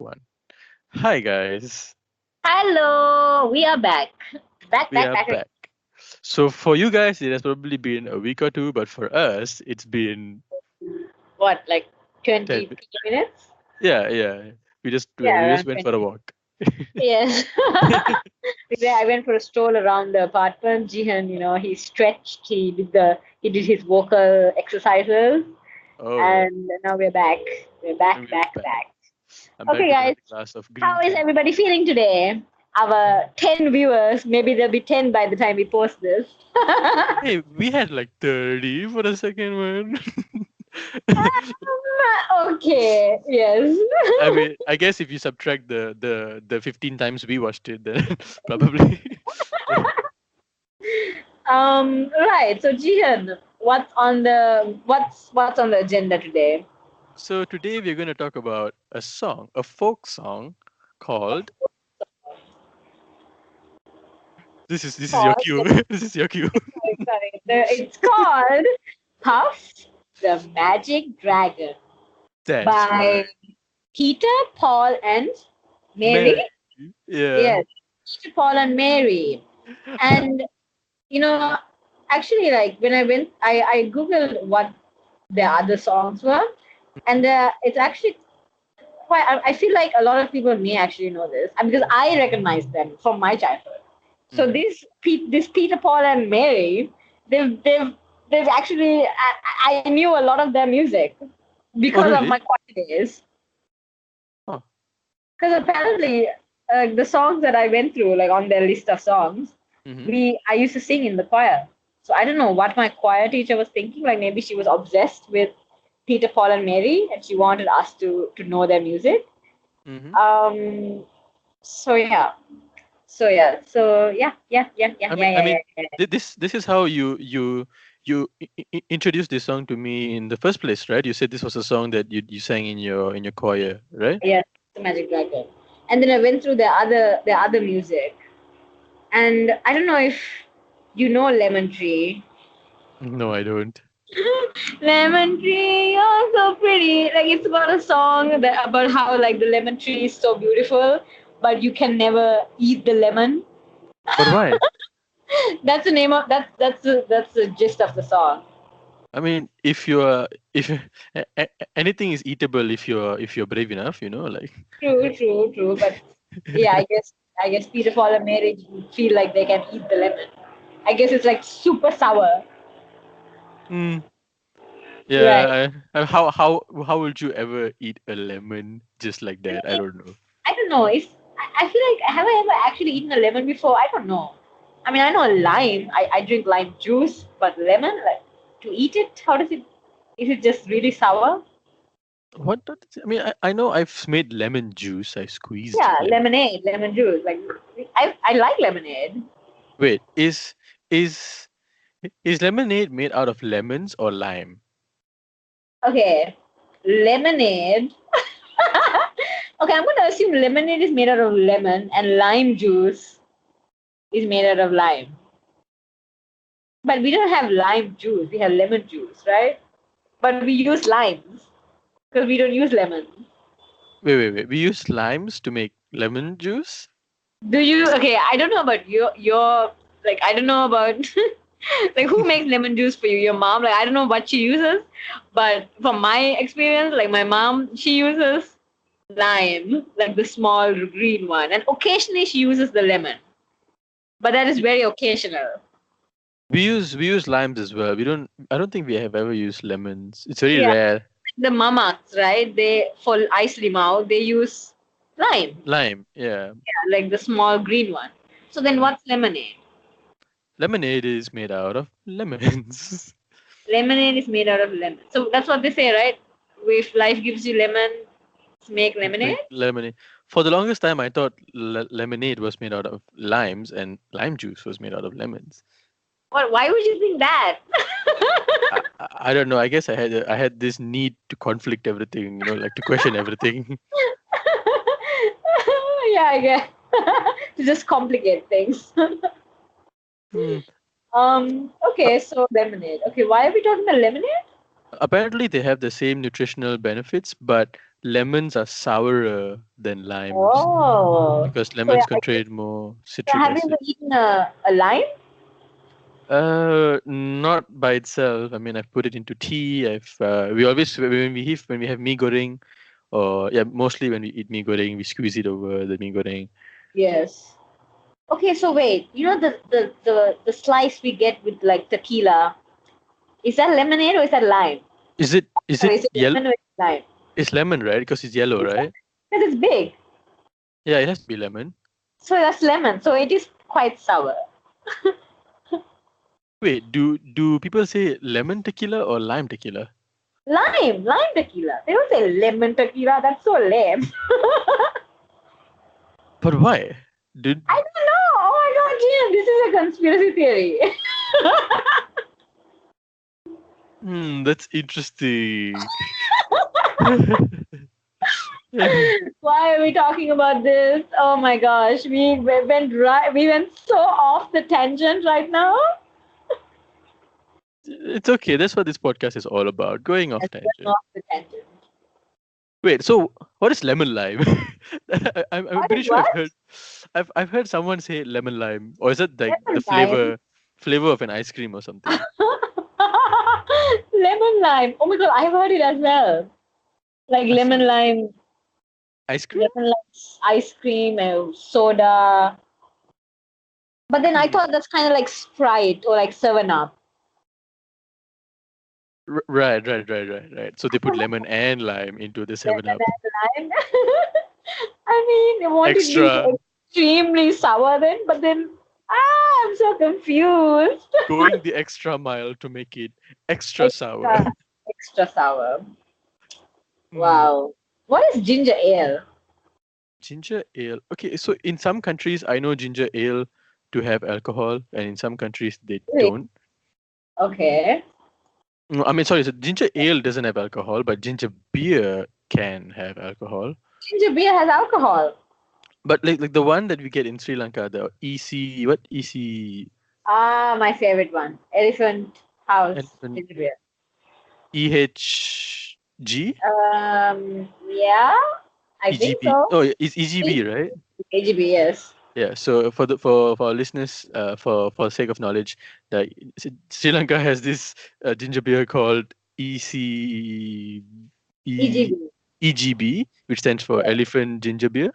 One. Hi guys, Hello, we are back. Back, we back, are back. back. So for you guys, it has probably been a week or two, but for us, it's been What, like 10. 20 minutes? Yeah. Yeah, We just around went for 20. a walk. Yes. I went for a stroll around the apartment. Jihan, he stretched, he did his vocal exercises, Oh yeah, and now we're back. We're and back, we're back, back. back. I'm back Okay, with guys, another glass of green how is tea. everybody feeling today? Our 10 viewers, maybe there'll be 10 by the time we post this. Hey, we had like 30 for the second one. Okay, yes. I mean, I guess if you subtract the 15 times we watched it, then probably. Right. So Jihan, what's on the agenda today? So today we're going to talk about a folk song called. This is your Called cue. This is your cue. it's called Puff the Magic Dragon That's by right. Peter, Paul, and Mary. Mary. Yeah. Yes, Peter, Paul, and Mary. And you know, actually, like when I googled what their other songs were, and it's actually quite. I feel like a lot of people may actually know this, and because I recognize them from my childhood. So Mhm. this Peter, Paul, and Mary, they've they've they've actually I knew a lot of their music Oh, because of my really? choir days. Oh. Because apparently, the songs that I went through, like on their list of songs, Hmm. I used to sing in the choir. So I don't know what my choir teacher was thinking. Like maybe she was obsessed with Peter, Paul, and Mary, and she wanted us to know their music. Hmm. Um. So yeah. Yeah. This is how you introduced this song to me in the first place, right? You said this was a song that you sang in your choir, right? Yeah, the Magic Dragon. And then I went through their other music, and I don't know if you know Lemon Tree. No, I don't. Lemon tree, you're so pretty. Like it's about a song about how like the lemon tree is so beautiful, but you can never eat the lemon. But why? That's the name of that's the gist of the song. I mean, if anything is eatable if you're brave enough, like. True. But yeah, I guess Peter Paul and Mary feel like they can eat the lemon. I guess it's like super sour. Mm, Right. yeah. How would you ever eat a lemon just like I that? I mean, don't know. I don't know. I feel like have I ever actually eaten a lemon before? I don't know. I mean, I know lime. I drink lime juice, but lemon, like to eat it, how does it? Is it just really sour? I mean, I know I've made lemon juice. I squeezed Yeah, lemon. lemonade, lemon juice. Like I like lemonade. Wait, is is lemonade made out of lemons or lime? Okay, lemonade. Okay, I'm gonna assume lemonade is made out of lemon and lime juice is made out of lime. But we don't have lime juice. We have lemon juice, right? But we use limes because we don't use lemon. Wait. We use limes to make lemon juice. Do you? Okay, I don't know about your like I don't know about like who makes lemon juice for you? Your mom? Like I don't know what she uses, but from my experience, like my mom, she uses lime, like the small green one, and occasionally she uses the lemon, but that is very occasional. We use limes as well. We don't. I don't think we have ever used lemons. It's very Yeah, rare. the mamas, right? They for ice limau they use lime, Lime, yeah. yeah, like the small green one. So then, Mm. what's lemonade? Lemonade is made out of lemons. Lemonade is made out of lemon. So that's what they say, right? If life gives you lemon, make lemonade. Make lemonade. For the longest time, I thought lemonade was made out of limes and lime juice was made out of lemons. What? Why would you think that? I don't know. I guess I had this need to conflict everything, like to question everything. Yeah, I guess to just complicate things. Hmm. Okay, so lemonade. Okay, why are we talking about lemonade? Apparently, they have the same nutritional benefits, but lemons are sourer than limes Oh. because So, lemons contain more so citric have you acid. ever eaten a lime? Not by itself. I mean, I've put it into tea. We always when we have mee goreng, or yeah, mostly when we eat mee goreng, we squeeze it over the mee goreng. Yes. Okay, so wait, you know the slice we get with like tequila, is that lemonade or is that lime? Is it is Or it is it yellow? lemon or is it lime? It's lemon, right? Because it's yellow, It's right? because it's big. Yeah, it has to be lemon. So that's lemon. So it is quite sour. Wait, do people say lemon tequila or lime tequila? Lime tequila. They don't say lemon tequila. That's so lame. But why? Did I don't know. Oh my god, Jian, this is a conspiracy theory. That's interesting. Why are we talking about this? Oh my gosh, we went so off the tangent right now. It's okay. That's what this podcast is all about. Going off Let's go tangent. off the tangent. Wait, so what is lemon lime? I'm What pretty is sure what? I've heard someone say lemon lime, or is it like the Lemon lime. flavor of an ice cream or something? Lemon lime. Oh my god, I've heard it as well. Like I thought ice cream. lemon lime ice cream, soda. But then I Hmm. thought that's kind of like Sprite or like 7 Up. Right. So they put lemon and lime into the Seven Lemon Up. and lime. I mean, won't it be Extra extremely sour then? But then, I'm so confused. going the extra mile to make it extra sour. Extra, extra sour. Hmm. Wow. What is ginger ale? Ginger ale. Okay, so in some countries I know ginger ale to have alcohol, and in some countries they Wait, don't. okay. No, I mean, sorry. So ginger ale doesn't have alcohol, but ginger beer can have alcohol. Ginger beer has alcohol. But like the one that we get in Sri Lanka, the EC what EC Ah, my favorite one. Elephant House elephant ginger beer. EHG Yeah, I think EGB. so. Oh, yeah, it's EGB, right? AGB, yes. Yeah. So for our listeners, for sake of knowledge, the Sri Lanka has this ginger beer called EC E EGB. EGB, which stands for Yeah. Elephant Ginger Beer,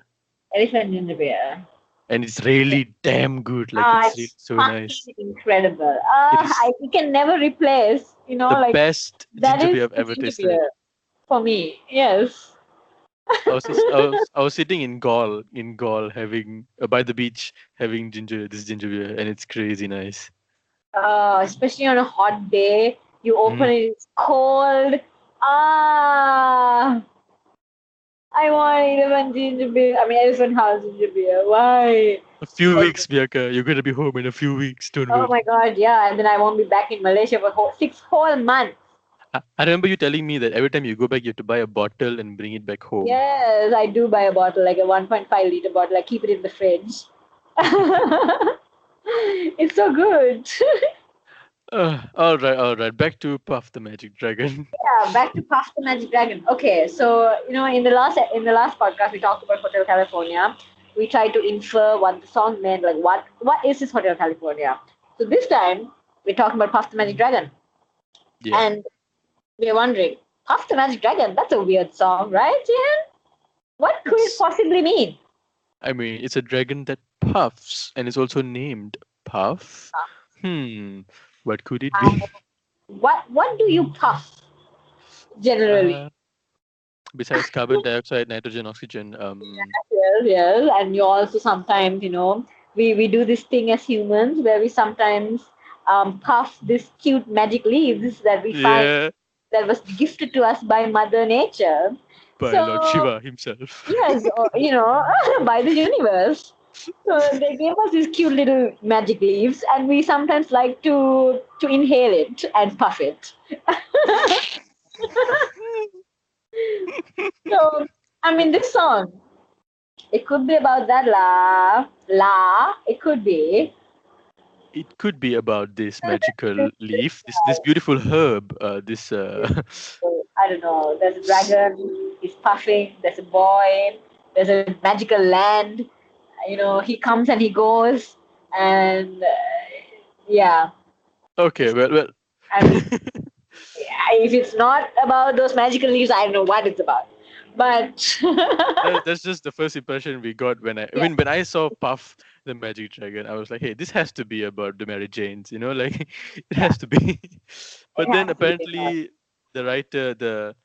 Elephant ginger beer. and it's really damn good. Like Ah, it's really it's so nice. fucking incredible. It is You can never replace, the like best that ginger is beer I've the ever ginger tasted. beer for me. Yes. I was sitting in Gaul having by the beach having this ginger beer, and it's crazy nice. Especially on a hot day, you open Mhm. it, it's cold. Ah, I want elephant ginger beer. I mean, elephant house ginger beer. Why? A few Like, weeks, Bianca. You're gonna be home in a few weeks. Don't oh worry. my god, yeah. And then I won't be back in Malaysia for 6 whole months. I remember you telling me that every time you go back, you have to buy a bottle and bring it back home. Yes, I do buy a bottle, like a 1.5 liter bottle. I keep it in the fridge. It's so good. All right. Back to Puff the Magic Dragon. Yeah, back to Puff the Magic Dragon. Okay, so in the last podcast we talked about Hotel California. We tried to infer what the song meant, like what is this Hotel California. So this time we're talking about Puff the Magic Dragon, Yeah. and we're wondering, Puff the Magic Dragon. That's a weird song, right, Jihan? What could it It's possibly mean? I mean, it's a dragon that puffs and is also named Puff. Hmm. What could it Uh, be? what do you puff generally? Uh, besides carbon dioxide, nitrogen, oxygen. Yes, and you also sometimes, we do this thing as humans where we sometimes puff this cute magic leaves that we find Yeah. that was gifted to us by Mother Nature. By Lord So Shiva himself. yes, by the universe. So they gave us these cute little magic leaves, and we sometimes like to inhale it and puff it. So I mean, this song, it could be about that la. It could be. It could be about this magical leaf, this beautiful herb, this I don't know. There's a dragon. He's puffing. There's a boy. There's a magical land. He comes and he goes, and yeah. Okay, well. And if it's not about those magical leaves, I don't know what it's about. But That's just the first impression we got when I yeah, when I saw Puff the Magic Dragon. I was like, hey, this has to be about the Mary Janes, like it yeah, has to be. it But then has to be about. apparently the writer, the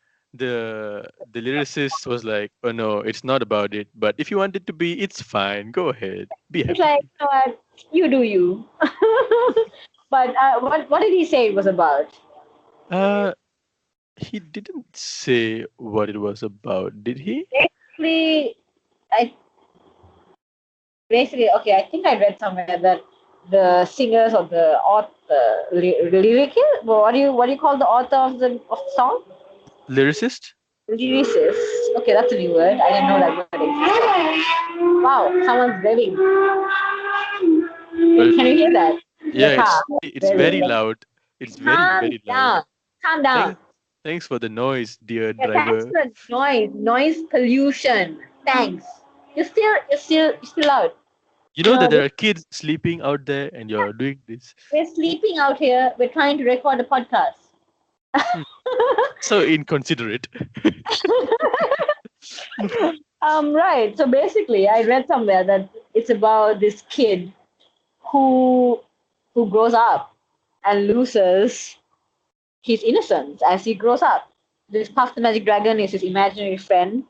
lyricist was like, oh no, it's not about it. But if you want it to be, it's fine. Go ahead, be It's like, happy. what, you do you. But what did he say it was about? Uh, he didn't say what it was about, did he? Basically, I okay. I think I read somewhere that the singers or the author, lyric, what do you call the author of the song? Lyricist? Lyricist. Okay, that's a new word. I didn't know that word existed. Wow, someone's revving. Well, Can you hear that? yeah, The car. it's very Revving. loud. It's very Calm very loud. down. Calm down. Thanks, thanks for the noise, dear Yeah, thanks driver. for the noise pollution. Thanks. You're still out. You You know that know, there are kids sleeping out there, and you're doing this. we're sleeping out here. We're trying to record a podcast. Hmm, so inconsiderate. Right. So basically, I read somewhere that it's about this kid who who grows up and loses his innocence as he grows up. This Puff the Magic Dragon is his imaginary friend.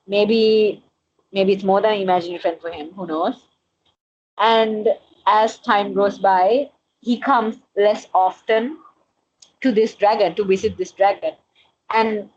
Maybe maybe it's more than an imaginary friend for him. Who knows? And as time goes by, he comes less often to this dragon to visit this dragon, and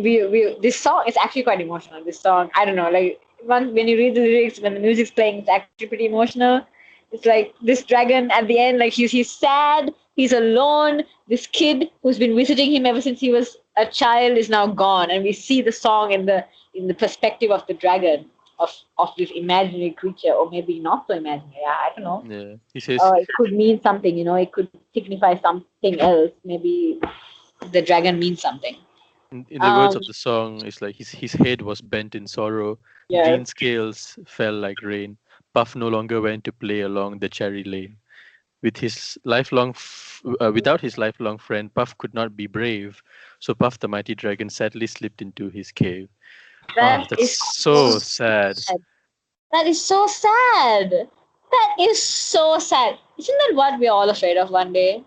we this song is actually quite emotional. This song, I don't know, like when you read the lyrics, when the music's playing, it's actually pretty emotional. It's like this dragon at the end, like he's sad, he's alone. This kid who's been visiting him ever since he was a child is now gone, and we see the song in the perspective of the dragon, of this imaginary creature, or maybe not so imaginary. I don't know. Yeah, he says It could mean something, it could signify something else. Maybe the dragon means something. in the words Um, of the song, it's like his head was bent in sorrow. yes. Green scales fell like rain. Puff no longer went to play along the cherry lane. Without his lifelong friend, Puff could not be brave. So Puff the mighty dragon sadly slipped into his cave. Oh, That that's is so so sad. sad. That is so sad. That is so sad. Isn't that what we're all afraid of one day?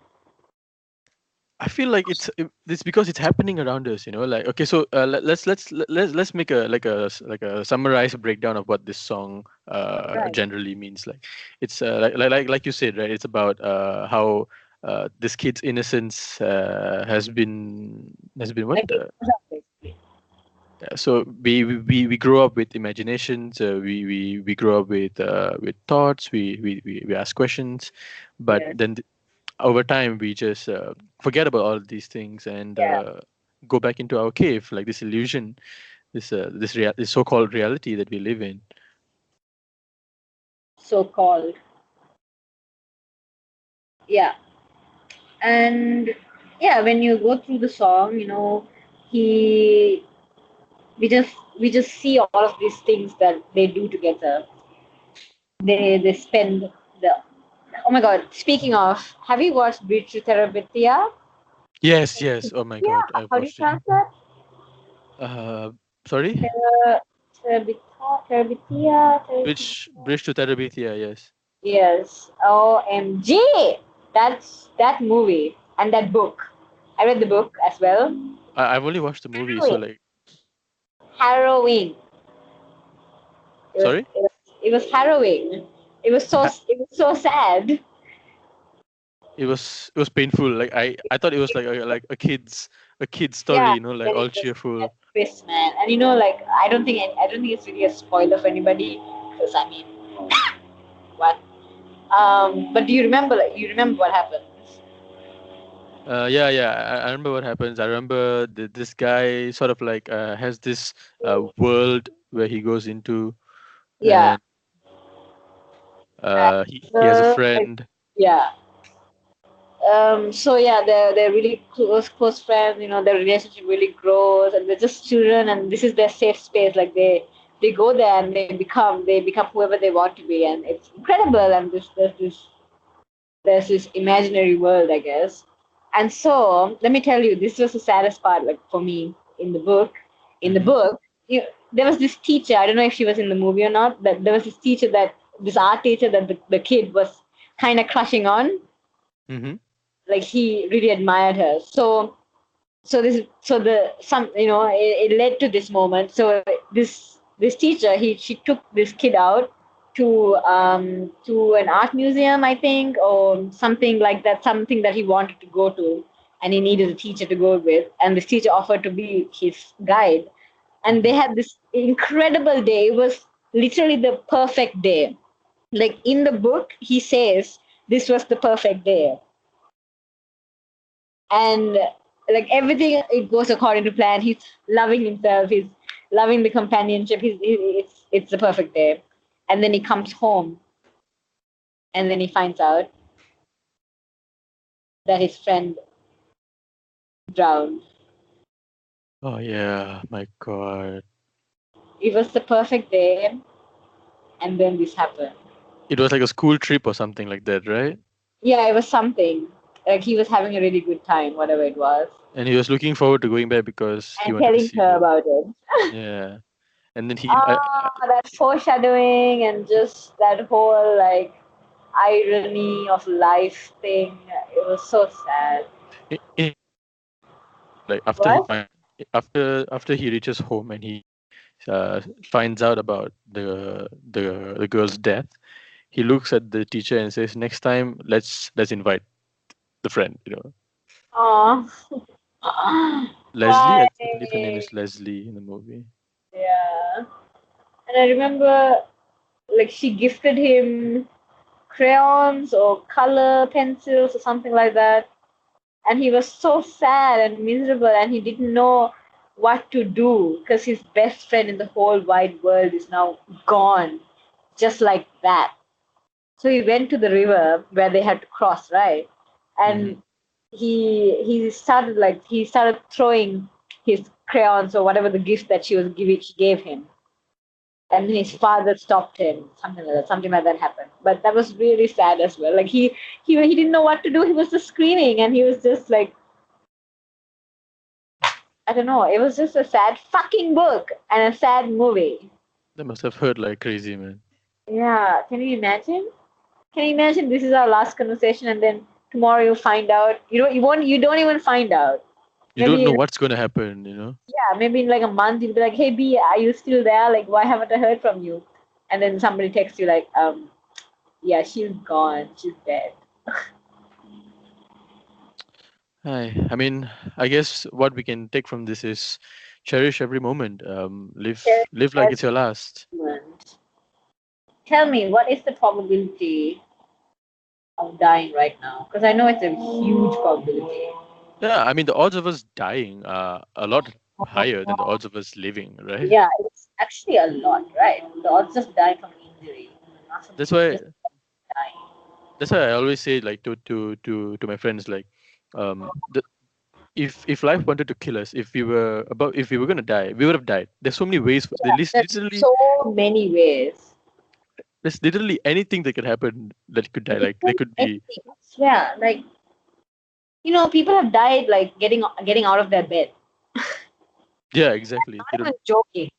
I feel like it's because it's happening around us. Like, okay, so let's make a summarized breakdown of what this song Right. generally means. Like, it's like you said, right? It's about how this kid's innocence has been what. Like it goes up, basically. So we grow up with imaginations. We grow up with thoughts. We ask questions, but Yes. then over time we just forget about all these things and Yeah. go back into our cave, like this illusion, this so-called reality that we live in. So called. Yeah. And yeah, when you go through the song, he we just see all of these things that they do together. They spend the Oh my god, speaking of, have you watched Bridge to Terabithia? Yes, yes. Oh my Yeah, God, I've how do you watched it. pronounce that? uh Sorry, Terabithia, which Bridge to Terabithia? Yes, yes. OMG! That's that movie and that book. I read the book as well. I've only watched the movie, so Harrowing. like, Harrowing. It was, sorry. it was, it was harrowing. It was so sad. It was painful. Like, I thought it was like a kid's story, Yeah, like then all it just cheerful. that twist, man. And like I don't think it's really a spoiler for anybody because I mean, what? But do you remember? Like, you remember what happens? Yeah, yeah. I remember what happens. I remember this guy sort of like has this world where he goes into, Yeah. and And he has a like, friend. yeah. So yeah, they're really close friends. You know, their relationship really grows, and they're just children, and this is their safe space. Like they go there and they become whoever they want to be, and it's incredible. And there's this imaginary world, I guess. And so let me tell you, this was the saddest part, like for me in the book. In the Mm-hmm. book, there was this teacher. I don't know if she was in the movie or not. But there was this teacher this art teacher that the kid was kind of crushing on. Mm-hmm. Like he really admired her. So it led to this moment. So this teacher, she took this kid out to an art museum, I think, or something like that, something that he wanted to go to, and he needed a teacher to go with, and this teacher offered to be his guide, and they Mm-hmm. had this incredible day. It was literally the perfect day. Like in the book, he says this was the perfect day, and like everything, it goes according to plan. He's loving himself, he's loving the companionship, it's the perfect day. And then he comes home, and then he finds out that his friend drowned. Oh yeah, my God. It was the perfect day, and then this happened. It was like a school trip or something like that, right? Yeah, it was something like he was having a really good time, whatever it was, And he was looking forward to going back because he and wanted to telling see her her. about it. Yeah. And then That foreshadowing and just that whole like irony of life thing, it was so sad. in, like What? after he reaches home and he finds out about the girl's death, he looks at the teacher and says, "Next time, let's invite the friend." Oh. Leslie. Why? I believe her name is Leslie in the movie. Yeah. And I remember like she gifted him crayons or color pencils or something like that. And he was so sad and miserable, and he didn't know what to do because his best friend in the whole wide world is now gone, just like that. So he went to the river where they had to cross, right? Hmm. And he started throwing his crayons or whatever the gift that she gave him, and his father stopped him. Something like that happened. But that was really sad as well. Like he didn't know what to do. He was just screaming, and he was just like, I don't know. It was just a sad fucking book and a sad movie. That must have hurt like crazy, man. Yeah, can you imagine? Can you imagine this is our last conversation, and then tomorrow you find out you don't even find out. You don't Maybe know what's gonna happen. yeah, maybe in like a month you'll be like, hey B, are you still there? Like, why haven't I heard from you? And then somebody texts you like, yeah, she's gone, she's dead. I mean, I guess what we can take from this is cherish every moment. Cherish Live like every it's your last. moment. Tell me, what is the probability of dying right now? Because I know it's a huge probability. Yeah, I mean the odds of us dying are a lot higher than the odds of us living, right? Yeah, it's actually a lot, right? The odds of dying from injury, not from That's injury, why just dying. that's why I always say like to my friends like the if life wanted to kill us, if we were gonna die, we would have died. There's so many ways. There's so many ways. There's literally anything that could happen that could die. Like they Literally could be. anything. I swear, like people have died like getting out of their bed. Yeah, exactly. Not even joking.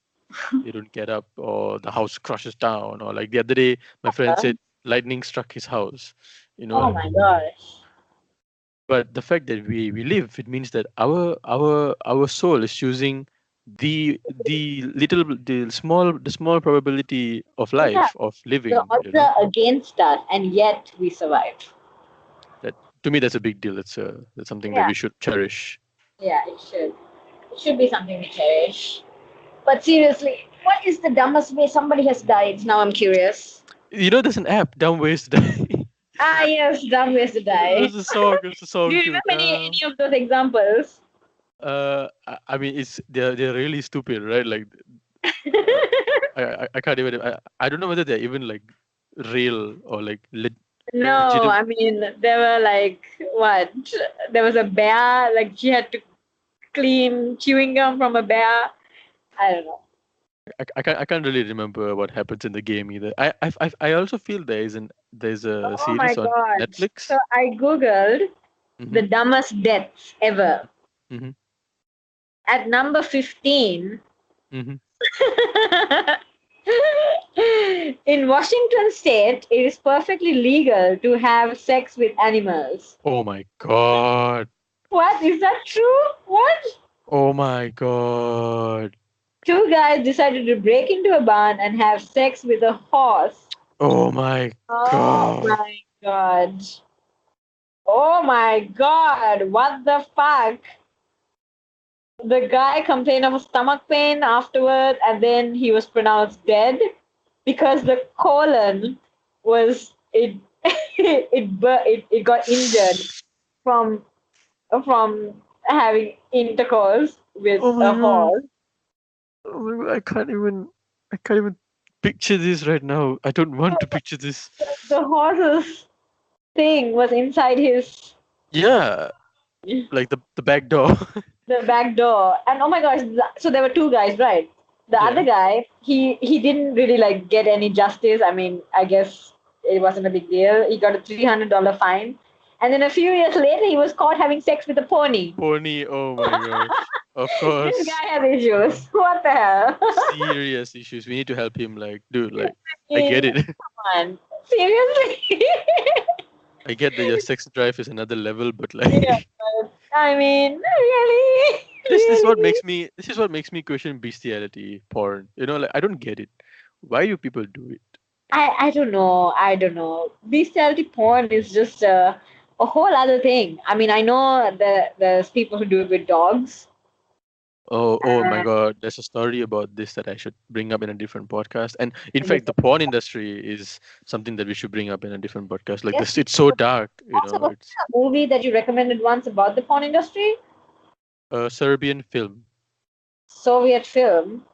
They don't get up, or the house crushes down, or like the other day, my friend said lightning struck his house. You Oh know, my gosh. but the fact that we live, it means that our soul is choosing the small probability of Yeah, life of the living. odds are against us, and yet we survived. That to me, that's a big deal. That's something that Yeah, we should cherish. yeah, it should. It should be something we cherish. But seriously, what is the dumbest way somebody has died? Now I'm curious. There's an app, Dumb Ways to Die. Ah, yes, dumb ways to die. There's a song. There's a Do song you too. remember any of those examples? I mean, they're really stupid, right? Like, I can't even. I don't know whether they're even like real or like You No, do. I mean there were like what? There was a bear. Like she had to clean chewing gum from a bear. I don't know. I can't really remember what happens in the game either. I also feel there's a Oh my series on god! Netflix. So I googled the Mm-hmm. dumbest deaths ever. Mm-hmm. At number 15, Mm-hmm. in Washington state, it is perfectly legal to have sex with animals. Oh my god. What? Is that true? What? Oh my god. Two guys decided to break into a barn and have sex with a horse. Oh my Oh god. my god. Oh my god. What the fuck? The guy complained of a stomach pain afterward, and then he was pronounced dead because the colon was it got injured from having intercourse with Oh my a god. horse. Oh my god. I can't even picture this right now. I don't want to picture this. The horse's thing was inside his Yeah, like the back door. the back door, and oh my gosh, so there were two guys, right? The Yeah. other guy, he didn't really like get any justice. I mean, I guess it wasn't a big deal. He got a $300 fine, and then a few years later he was caught having sex with a pony. Pony. Oh my gosh. Of This course. guy has issues. What the hell? Serious issues. We need to help him. Like, dude, I like, I get mean, it. come on, seriously. I get that your sex drive is another level, but Yeah, like, but I mean, really, really. this is what makes me question bestiality porn. Like I don't get it. Why do people do it? I don't know. I don't know. Bestiality porn is just a whole other thing. I mean, I know there's people who do it with dogs. Oh my God! There's a story about this that I should bring up in a different podcast. And in And fact, the porn industry is something that we should bring up in a different podcast. Like yes, this, it's so dark. also was It's there a movie that you recommended once about the porn industry? a Serbian film. Soviet film,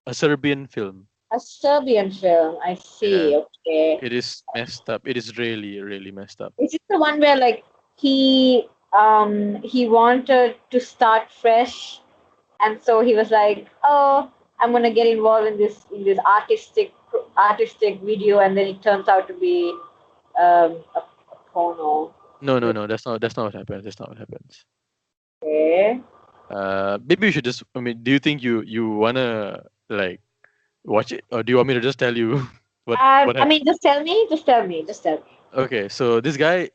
A Serbian film. a Serbian film. I Yeah, see. Okay. it is messed up. It is really, really messed up. Is it the one where like he wanted to start fresh, and so he was like, oh, I'm gonna get involved in this artistic video, and then it turns out to be a porno. No, no, no. That's not what happens. That's not what happens. Okay. Maybe you should just. I mean, do you think you wanna like watch it, or do you want me to just tell you what I happened? mean, just tell me. Just tell me. Just tell me. Okay, so this guy,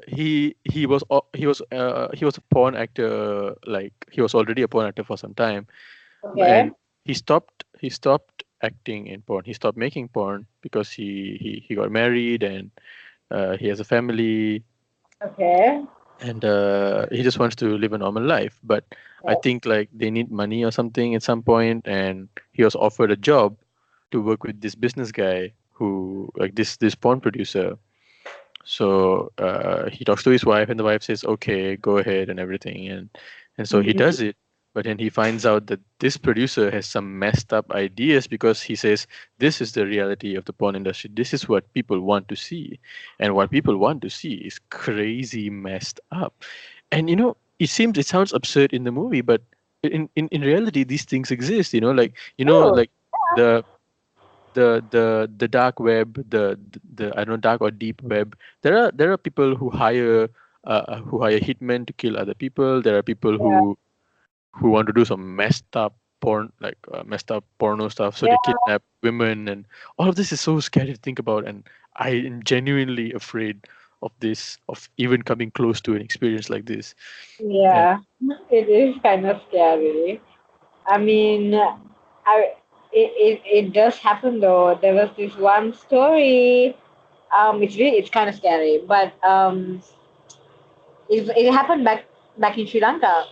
he was a porn actor. Like he was already a porn actor for some time, Okay. and he stopped acting in porn. He stopped making porn because he got married and he has a family, Okay. and he just wants to live a normal life. But I Yes. think like they need money or something at some point, and he was offered a job to work with this business guy who like this porn producer. So he talks to his wife, and the wife says, "Okay, go ahead," and everything, and so he Mhm. does it. But then he finds out that this producer has some messed up ideas because he says, "This is the reality of the porn industry. This is what people want to see, and what people want to see is crazy messed up." And it sounds absurd in the movie, but in reality, these things exist. Oh, Like the the dark web, the I don't know, dark or deep web. There are people who hire hitmen to kill other people. There are people yeah. who want to do some messed up porn, like messed up porno stuff. So Yeah. they kidnap women, and all of this is so scary to think about. And I am genuinely afraid of even coming close to an experience like this. And Yeah. It is kind of scary. I mean, it does happen though. There was this one story. It's kind of scary, but it happened back in Sri Lanka.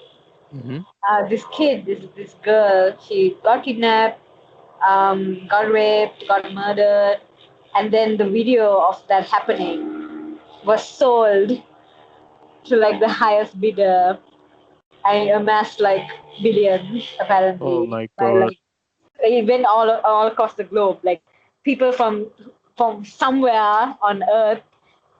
hmm This girl, she got kidnapped, got raped, got murdered, and then the video of that happening was sold to like the highest bidder, and it amassed like billions oh apparently my by god. it went all across the globe. Like people from somewhere on Earth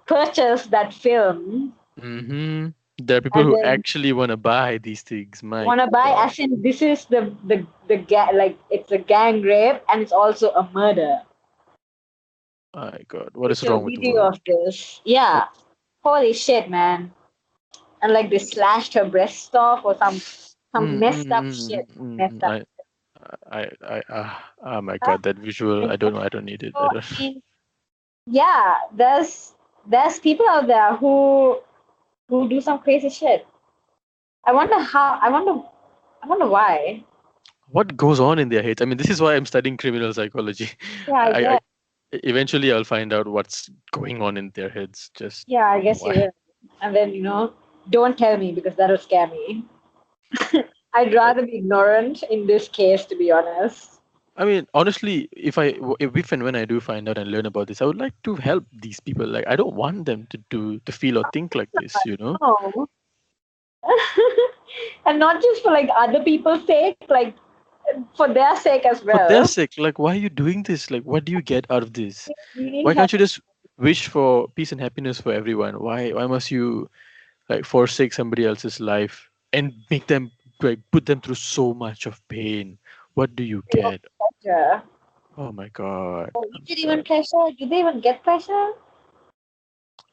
purchase that film Mm-hmm. There are people and who then actually want to buy these things. My want to buy, God. as in this is like it's a gang rape and it's also a murder. My God. What is It's a wrong with the video world? of this. What? Yeah. Holy shit, man. And like they slashed her breast off or some messed up shit. Messed up. Oh my Huh? God, that visual. I don't know. I don't need it. So I I don't. mean, yeah, there's people out there who do some crazy shit. I wonder how. I wonder why. What goes on in their heads? I mean, this is why I'm studying criminal psychology. Yeah, I I guess. eventually I'll find out what's going on in their heads. Just Yeah, I guess you why? will. And then don't tell me because that'll scare me. I'd Uh, rather be ignorant in this case, to be honest. I mean, honestly, if and when I do find out and learn about this, I would like to help these people. Like, I don't want them to feel or think like this. You know, No. And not just for like other people's sake, like for their sake as for their well. sake. Like, why are you doing this? Like, what do you get out of this? We need Why help. can't you just wish for peace and happiness for everyone? Why must you like forsake somebody else's life and make them like put them through so much of pain? What do you get? Pressure. Oh my God, Oh, is I'm it even sorry. pressure? Do they even get pressure?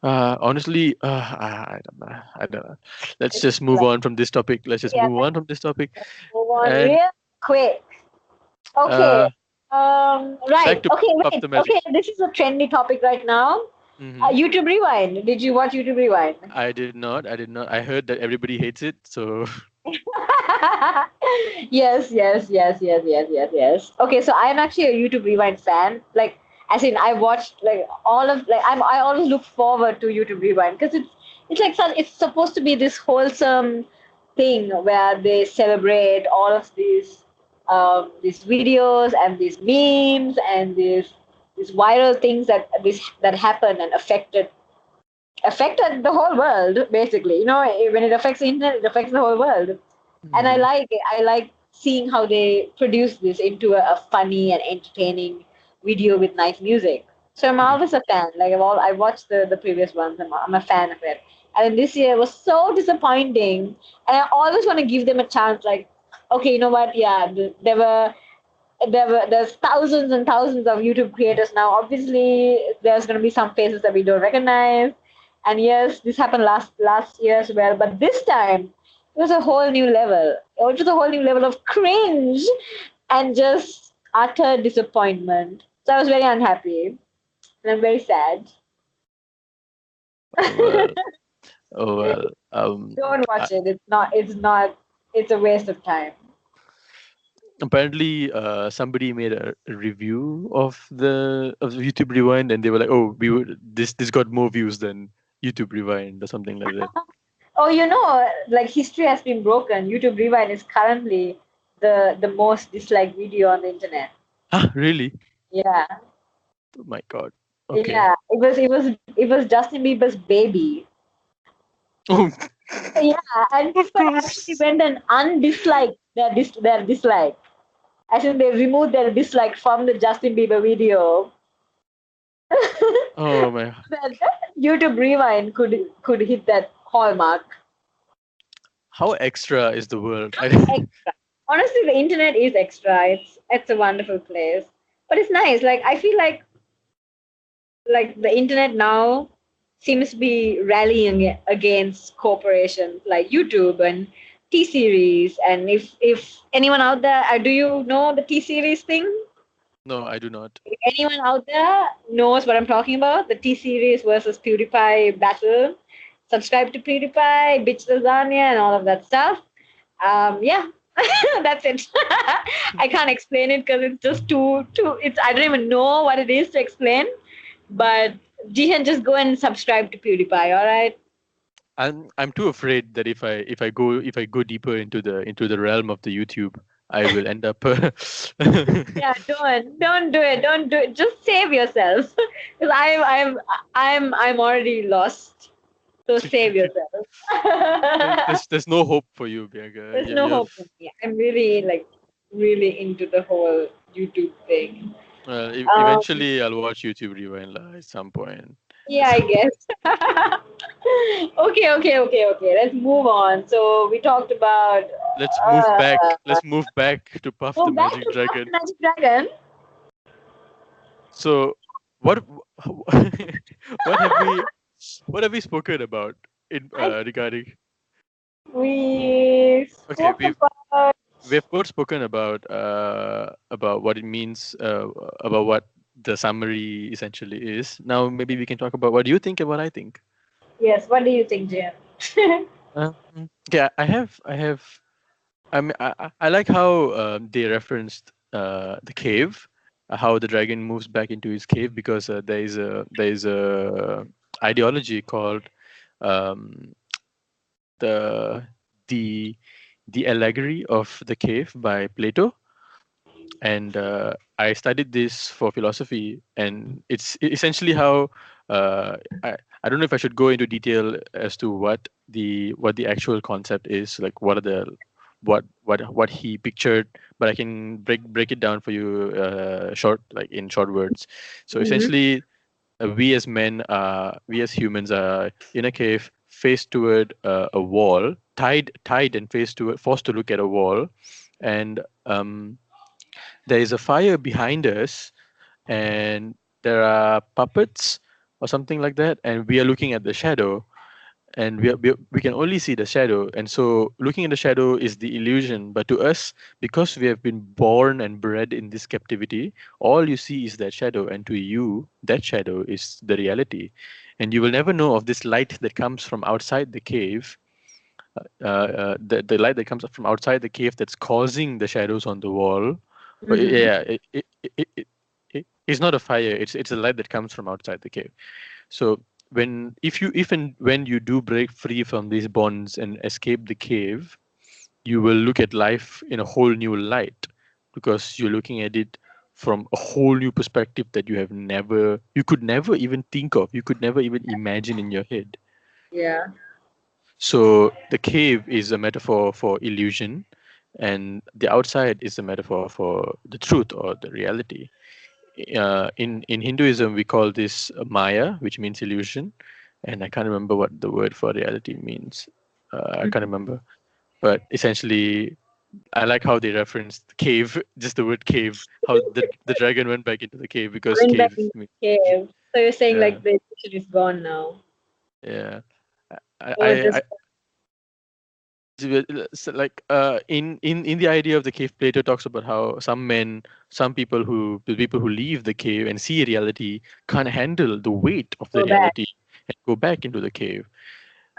Honestly, I don't know. I don't know. Let's It's just move like, on from this topic. Let's just yeah, move on from this topic. move on And real quick. Okay. uh, back Right. to Okay, Puff wait. the Okay, Magic. this is a trendy topic right now. Hmm. YouTube Rewind. Did you watch YouTube Rewind? I did not. I did not. I heard that everybody hates it. So Yes, yes, yes, yes, yes, yes, yes. Okay, so I'm actually a YouTube Rewind fan. Like, as in, I watched like all of like I always look forward to YouTube Rewind because it's like it's supposed to be this wholesome thing where they celebrate all of these videos and these memes and these viral things that happen and affected the whole world basically. When it affects the internet, it affects the whole world. And I Mhm. like it. I like seeing how they produce this into a funny and entertaining video with nice music. So I'm Mhm. always a fan. Like I watched the previous ones. I'm a fan of it. And then this year was so disappointing. And I always want to give them a chance. Like, okay, you know what? Yeah, there's thousands and thousands of YouTube creators now. Obviously, there's going to be some faces that we don't recognize. And yes, this happened last year as well. But this time, it was a whole new level. It was a whole new level of cringe and just utter disappointment. So I was very unhappy and I'm very sad. Oh well. Oh well. Don't I, watch it. It's not. It's not. It's a waste of time. apparently, somebody made a review of YouTube Rewind, and they were like, "Oh, this got more views than YouTube Rewind or something like that." Oh, like history has been broken. YouTube Rewind is currently the most disliked video on the internet. Ah, really? Yeah, Oh my God. Okay. yeah. It was Justin Bieber's baby. Oh, Yeah, and of people actually course. went and undisliked their dislike. As in, they removed their dislike from the Justin Bieber video. Oh my. That YouTube Rewind could hit that hallmark. How extra is the world? Extra. Honestly, the internet is extra. It's a wonderful place, but it's nice. Like I feel like the internet now seems to be rallying against corporations like YouTube and T series. And if anyone out there, do you know the T series thing? No, I do not. If anyone out there knows what I'm talking about, the T series versus PewDiePie battle, subscribe to PewDiePie, bitch lasagna, and all of that stuff. Yeah, that's it. I can't explain it because it's just too. It's I don't even know what it is to explain. But Jihan, just go and subscribe to PewDiePie. All right. I'm too afraid that if I go deeper into the realm of the YouTube, I will end up. Yeah, don't do it. Don't do it. Just save yourself, because I'm already lost. So save yourself. there's no hope for you, Bianca. There's no hope for me. I'm really really into the whole YouTube thing. Um, Eventually I'll watch YouTube Rewind at some point. Yeah, I guess. Okay. Let's move on. So we talked about. Let's move back. Let's move back to Puff the Go back Magic to Puff the Dragon. Magic Dragon. So, what what have we what have we spoken about in I regarding? we Okay, spoke about. we've both spoken about what it means, about what the summary essentially is. Now maybe we can talk about what you think and what I think. Yes. What do you think, Jim? Um, yeah, I have. I like how they referenced the cave, how the dragon moves back into his cave because there is a ideology called um, the the the Allegory of the Cave by Plato, and I studied this for philosophy, and it's essentially how uh, I don't know if I should go into detail as to what the actual concept is, like what are the what he pictured, but I can break it down for you, in short words. So Mhm. essentially, we as humans are in a cave, faced toward a wall, tied and faced to forced to look at a wall, and there is a fire behind us, and there are puppets or something like that, and we are looking at the shadow, and we can only see the shadow, and so looking at the shadow is the illusion, but to us, because we have been born and bred in this captivity, all you see is that shadow, and to you that shadow is the reality, and you will never know of this light that comes from outside the cave, the light that comes up from outside the cave that's causing the shadows on the wall. But Mhm. yeah, it's not a fire. It's a light that comes from outside the cave. So if and when you do break free from these bonds and escape the cave, you will look at life in a whole new light, because you're looking at it from a whole new perspective that you could never even think of, you could never even imagine in your head. Yeah. So the cave is a metaphor for illusion, and the outside is a metaphor for the truth or the reality. In Hinduism, we call this Maya, which means illusion, and I can't remember what the word for reality means. I can't remember, but essentially, I like how they referenced cave, just the word cave, how the dragon went back into the cave because Went back cave in means the illusion. cave. So you're saying Yeah, like the illusion is gone now. yeah. I, It was I, just I in the idea of the cave, Plato talks about how the people who leave the cave and see reality can't handle the weight of the go back. reality and go back into the cave.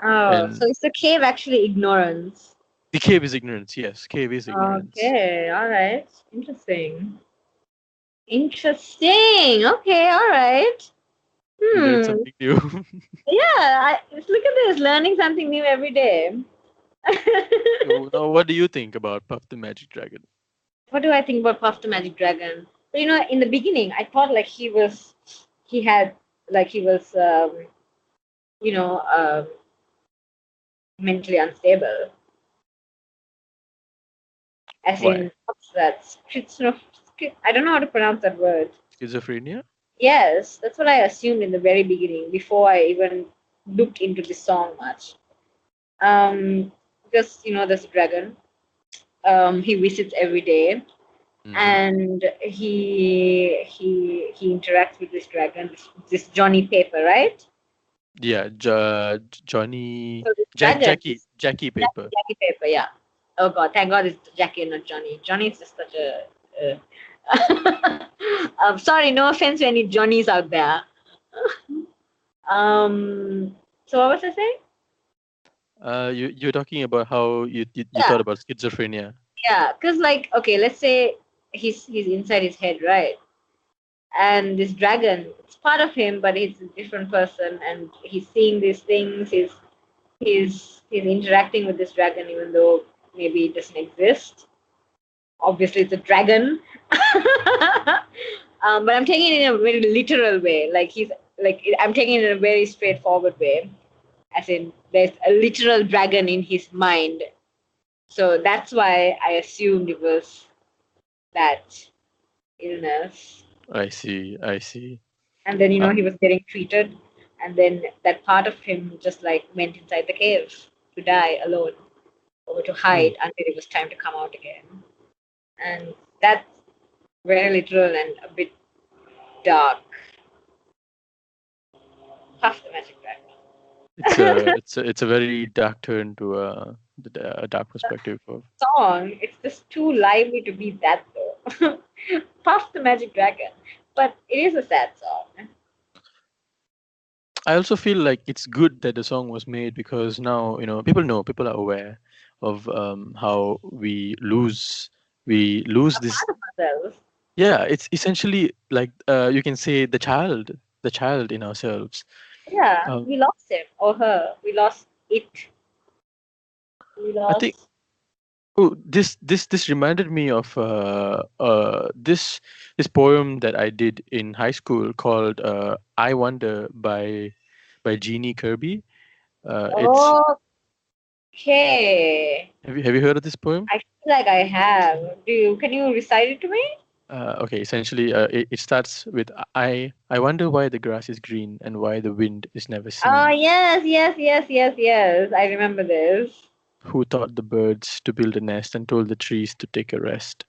Oh, so And is the cave actually ignorance? the cave is ignorance. Yes, cave is ignorance. Okay, all right. Interesting. Interesting. Okay, all right. You learn Hmm. something new. Yeah, look at this, learning something new every day. So now, what do you think about Puff the Magic Dragon? What do I think about Puff the Magic Dragon? So, in the beginning, I thought like he had, like he was, you know, mentally unstable. As Why? in, what's that? I don't know how to pronounce that word. Schizophrenia? Yes, that's what I assumed in the very beginning before I even looked into this song much. Because there's a dragon. He visits every day, Mm-hmm. and he interacts with this dragon, this Johnny Paper, right? Yeah, Johnny, So this dragon, this Jackie Paper. Jackie Paper, yeah. Oh God, thank God it's Jackie and not Johnny. Johnny is just such a. Sorry, no offense to any Johnnies out there. Um. So what was I saying? You're talking about how you Yeah, thought about schizophrenia. yeah. Cause like, okay, let's say he's inside his head, right? And this dragon, it's part of him, but he's a different person, and he's seeing these things. He's interacting with this dragon, even though maybe it doesn't exist. Obviously it's a dragon. But I'm taking it in a very literal way, like I'm taking it in a very straightforward way, as in there's a literal dragon in his mind. So that's why I assumed it was that illness. I see. I see. And then Uh, he was getting treated, and then that part of him just like went inside the cave to die alone or to Hmm. hide until it was time to come out again. And that's very literal and a bit dark. Puff the Magic Dragon. It's a very dark turn to a dark perspective of. Song, it's just too lively to be that though. Puff the Magic Dragon. But it is a sad song. I also feel like it's good that the song was made because now people are aware of how we lose A this. part of ourselves. Yeah, it's essentially like you can say the child in ourselves. Yeah, Um, we lost him or her. We lost it. We I think. lost. Oh, this reminded me of this poem that I did in high school called "I Wonder" by Jeannie Kirby. It's Okay. have you heard of this poem? I feel like I have. Can you recite it to me? Okay, essentially, it starts with I wonder why the grass is green and why the wind is never Ah, seen. yes, yes, yes, yes, yes. I remember this. Who taught the birds to build a nest and told the trees to take a rest?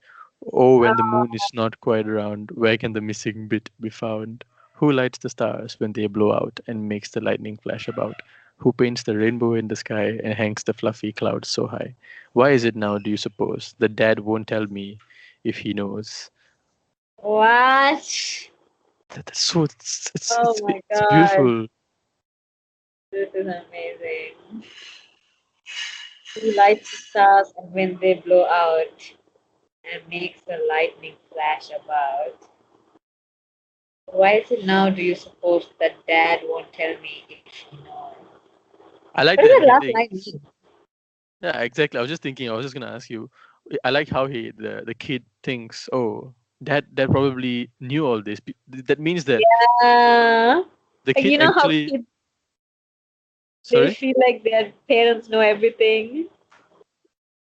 Oh, when the moon is not quite round, where can the missing bit be found? Who lights the stars when they blow out and makes the lightning flash about? Who paints the rainbow in the sky and hangs the fluffy clouds so high? Why is it now, do you suppose, that dad won't tell me if he knows? What? That's so Oh my it's God. beautiful. This is amazing. Who lights the stars and when they blow out and makes the lightning flash about? Why is it now, do you suppose, that dad won't tell me if he knows? I like What does that that he last line thinks. mean? Yeah, exactly. I was just thinking. I was just gonna ask you. I like how the kid thinks. Oh, dad probably knew all this. That means that Uh, the like, kid you know how actually. kids, they Sorry. feel like their parents know everything?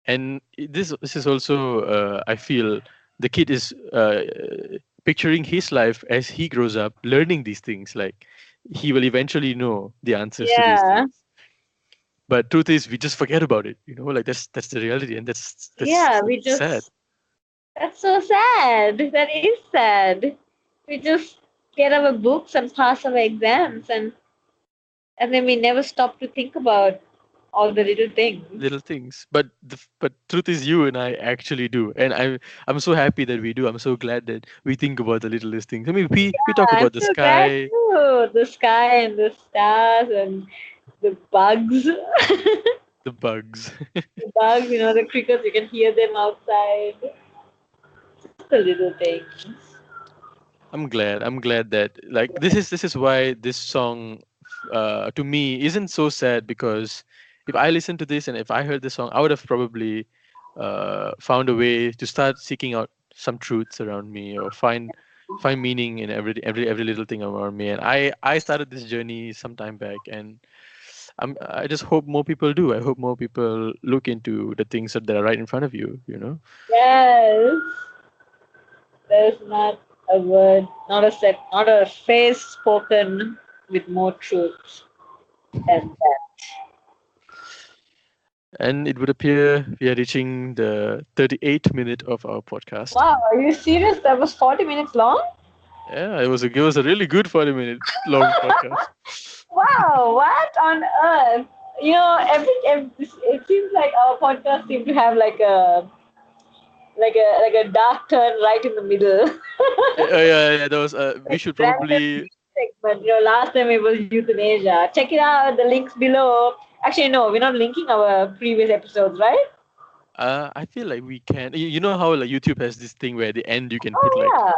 And this is also I feel the kid is picturing his life as he grows up, learning these things. Like he will eventually know the answers to these Yeah. things. But truth is, we just forget about it. Like that's the reality, and Yeah, that's we sad. just, that's so sad. That is sad. We just get our books and pass our exams, and then we never stop to think about all the little things. Little things, but truth is you and I actually do, and I'm so happy that we do. I'm so glad that we think about the littlest things. I mean, we talk I'm about the so glad sky, too. The sky and the stars and the bugs. the bugs. The bugs, the crickets, you can hear them outside. Just the little things. I'm glad that like this is why this song to me isn't so sad, because if I listened to this and if I heard this song, I would have probably found a way to start seeking out some truths around me, or find meaning in every little thing around me. And I started this journey some time back, and I just hope more people do. I hope more people look into the things that are right in front of you. Yes. There's not a word, not a phrase spoken with more truth than that. And it would appear we are reaching the 38th minute of our podcast. Wow, are you serious? That was 40 minutes long? Yeah, it was a really good 40-minute long podcast. Wow, what on earth? Every it seems like our podcast seem to have like a dark turn right in the middle. Yeah, that was. We Like should random probably. segment. Last time it was euthanasia. Check it out. The links below. Actually, no, we're not linking our previous episodes, right? I feel like we can. You know how like YouTube has this thing where at the end you can put Oh like yeah.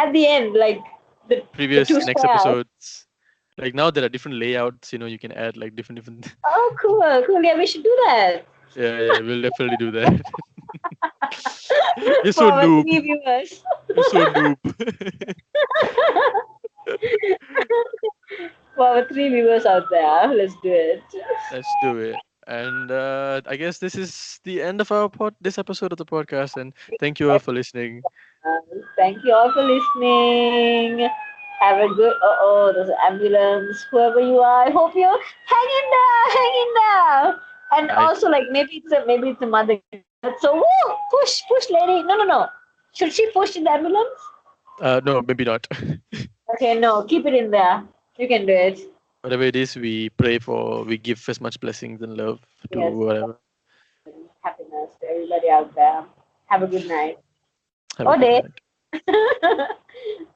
At the end, like the previous two next squares. episodes. Like now there are different layouts. You can add like different. Oh, cool, cool. Yeah, we should do that Yeah, we'll definitely do that. You're for so our noob. three viewers. You're so noob. For our three viewers out there, let's do it. Let's do it. And I guess this is the end of our this episode of the podcast. And thank you all for listening. Thank you all for listening. Have a good. There's an ambulance. Whoever you are, I hope you hang in there, hang in there. And I also, like maybe it's a mother. So woo, push, lady. No, no, no. Should she push in the ambulance? no, maybe not. Okay, no, keep it in there. You can do it. Whatever it is, we give as much blessings and love to Yes, whatever. happiness to everybody out there. Have a good night Have a or good day. night.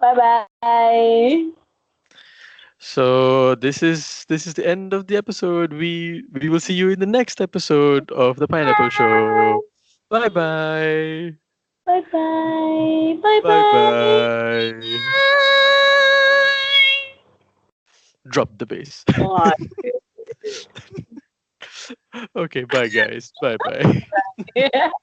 Bye bye. So this is the end of the episode. We will see you in the next episode of the Pineapple Show. Bye bye. Bye bye. Bye Bye bye. bye. Drop the bass. God. Okay, bye guys. Bye bye.